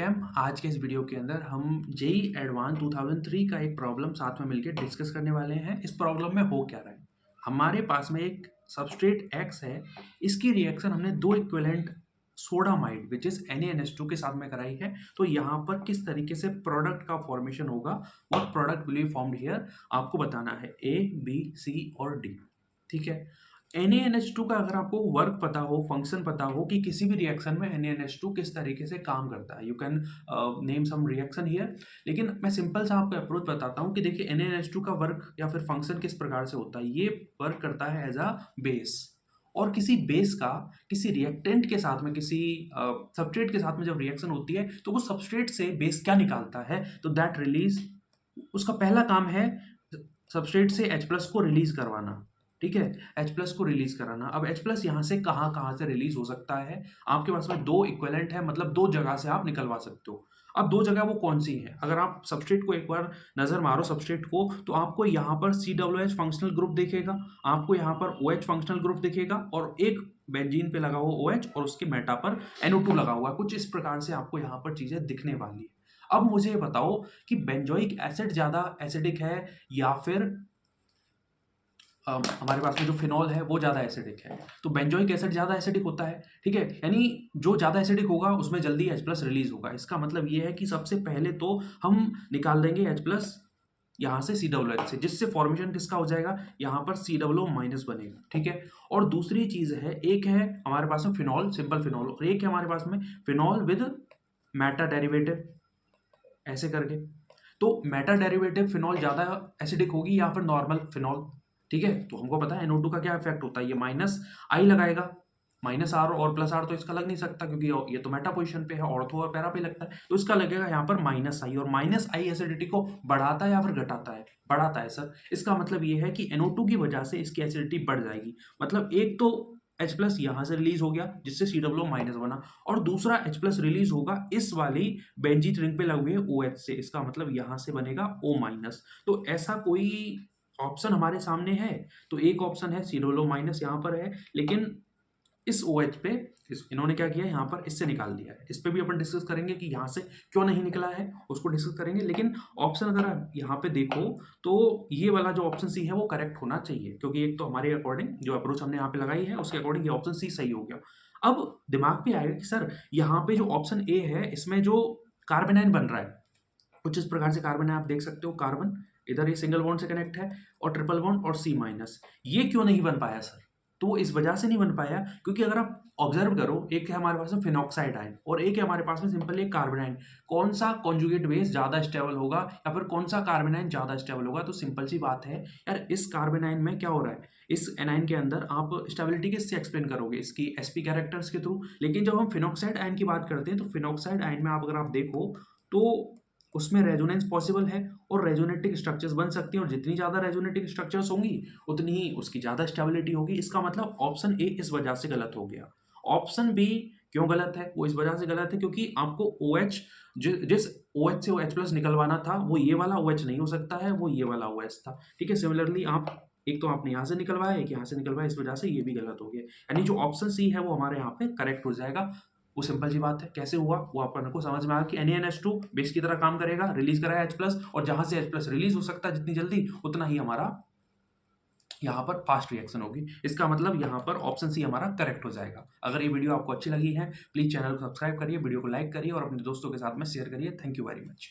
Ma'am आज के इस वीडियो के अंदर हम जेई एडवांस 2003 का एक प्रॉब्लम साथ में मिलकर डिस्कस करने वाले हैं। इस प्रॉब्लम में हो क्या रहा है, हमारे पास में एक सबस्ट्रेट एक्स है। इसकी रिएक्शन हमने दो equivalent sodamide which is NaNH2 के साथ में कराई है। तो यहाँ पर किस तरीके से प्रोडक्ट का फॉर्मेशन होगा, what product will be formed here, आपको बताना है A, B, C और D। ठीक है। NaNH2 का अगर आपको वर्क पता हो, फंक्शन पता हो कि किसी भी रिएक्शन में NaNH2 किस तरीके से काम करता है, you can name some reaction here. लेकिन मैं सिंपल सा आपको अप्रोच बताता हूँ कि देखिए NaNH2 का वर्क या फिर फंक्शन किस प्रकार से होता है। ये वर्क करता है एज अ बेस, और किसी बेस का किसी रिएक्टेंट के साथ में, किसी सबस्ट्रेट के साथ में जब रिएक्शन होती है तो वो सबस्ट्रेट से बेस क्या निकालता है, तो दैट रिलीज, उसका पहला काम है सबस्ट्रेट से H+ को रिलीज करवाना। ठीक है, H+ को रिलीज कराना। अब H+ यहाँ से कहाँ से रिलीज हो सकता है, आपके पास में दो इक्विवेलेंट है, मतलब दो जगह से आप निकलवा सकते हो। अब दो जगह वो कौन सी है, अगर आप सबस्ट्रेट को एक बार नजर मारो सबस्ट्रेट को, तो आपको यहाँ पर COOH फंक्शनल ग्रुप दिखेगा, आपको यहाँ पर OH फंक्शनल ग्रुप दिखेगा, और एक बेंजीन पे लगा हुआ OH और उसके मेटा पर NO2 लगा हुआ। कुछ इस प्रकार से आपको यहाँ पर चीजें दिखने वाली है। अब मुझे बताओ कि बेंजोइक एसिड ज्यादा एसिडिक है या फिर हमारे पास में जो फिनॉल है वो ज़्यादा एसिडिक है। तो बेंजोइक एसिड ज़्यादा एसिडिक होता है। ठीक है, यानी जो ज़्यादा एसिडिक होगा उसमें जल्दी H+ रिलीज होगा। इसका मतलब ये है कि सबसे पहले तो हम निकाल देंगे H+ यहाँ से COOH से, जिससे फॉर्मेशन किसका हो जाएगा, यहाँ पर COO- बनेगा। ठीक है, और दूसरी चीज़ है, एक है हमारे पास में फिनॉल, सिंपल फिनॉल, और एक है हमारे पास में फिनॉल विद मेटा डेरिवेटिव, ऐसे करके। तो मेटा डेरिवेटिव फिनॉल ज़्यादा एसिडिक होगी या फिर नॉर्मल फिनॉल। ठीक है, तो हमको पता है NO2 का क्या इफेक्ट होता है, ये -I लगाएगा, -R और +R तो इसका लग नहीं सकता क्योंकि ये तो मेटा पोजीशन पे है, ऑर्थो और पैरा पे लगता है, तो इसका लगेगा यहाँ पर -I, और -I एसिडिटी को बढ़ाता है या फिर घटाता है, बढ़ाता है सर। इसका मतलब ये है कि NO2 की वजह से इसकी एसिडिटी बढ़ जाएगी। मतलब एक तो H+ यहाँ से रिलीज हो गया जिससे COO- बना, और दूसरा H+ रिलीज होगा इस वाली बेंजीन रिंग पे लगे हुए OH से, इसका मतलब यहाँ से बनेगा O-। तो ऐसा कोई ऑप्शन हमारे सामने है, तो एक ऑप्शन है COO- यहाँ पर है, लेकिन इस OH पे इन्होंने क्या किया, यहाँ पर इससे निकाल दिया है। इस पे भी अपन डिस्कस करेंगे कि यहाँ से क्यों नहीं निकला है, उसको डिस्कस करेंगे। लेकिन ऑप्शन अगर आप यहाँ पे देखो तो ये वाला जो ऑप्शन सी है वो करेक्ट होना चाहिए, क्योंकि एक तो हमारे अकॉर्डिंग जो अप्रोच हमने यहाँ पे लगाई है उसके अकॉर्डिंग ये ऑप्शन सी सही हो गया। अब दिमाग पे आएगा कि सर यहाँ पे जो ऑप्शन ए है इसमें जो कार्बेनाइन बन रहा है, कुछ इस प्रकार से कार्बन है, आप देख सकते हो कार्बन इधर ये सिंगल बॉन्ड से कनेक्ट है और ट्रिपल बॉन्ड और C-, ये क्यों नहीं बन पाया सर, तो वो इस वजह से नहीं बन पाया क्योंकि अगर आप ऑब्जर्व करो, एक है हमारे पास में फिनॉक्साइड आयन और एक है हमारे पास में सिंपल एक कार्बन आयन, कौन सा कॉन्जुगेट बेस ज्यादा स्टेबल होगा या फिर कौन सा कार्बन आयन ज्यादा स्टेबल होगा, तो सिंपल सी बात है यार, इस कार्बन आयन में क्या हो रहा है, इस एनाइन के अंदर आप स्टेबिलिटी किससे एक्सप्लेन करोगे, इसकी sp कैरेक्टर्स के थ्रू। लेकिन जब हम फिनॉक्साइड आयन की बात करते हैं तो फिनॉक्साइड आयन में आप अगर आप देखो तो उसमें रेजोनेंस पॉसिबल है और रेजोनेटिक स्ट्रक्चर्स बन सकती हैं, और जितनी ज़्यादा रेजोनेटिक स्ट्रक्चर्स होंगी उतनी ही उसकी ज़्यादा स्टेबिलिटी होगी। इसका मतलब ऑप्शन ए इस वजह से गलत हो गया। ऑप्शन बी क्यों गलत है, वो इस वजह से गलत है क्योंकि आपको OH जिस OH से OH+ निकलवाना था वो ये वाला OH नहीं हो सकता है, वो ये वाला OH था। ठीक है, सिमिलरली आप एक तो आपने यहाँ से निकलवाया, एक यहाँ से निकलवाया, इस वजह से ये भी गलत हो गया। यानी जो ऑप्शन सी है वो हमारे यहाँ पे करेक्ट हो जाएगा। वो सिंपल सी बात है, कैसे हुआ वो अपन को समझ में आया कि NaNH2 बेस की तरह काम करेगा, रिलीज कराया H+, और जहां से H+ रिलीज हो सकता है जितनी जल्दी उतना ही हमारा यहाँ पर फास्ट रिएक्शन होगी। इसका मतलब यहाँ पर ऑप्शन सी हमारा करेक्ट हो जाएगा। अगर ये वीडियो आपको अच्छी लगी है प्लीज चैनल को सब्सक्राइब करिए, वीडियो को लाइक करिए और अपने दोस्तों के साथ में शेयर करिए। Thank you very much.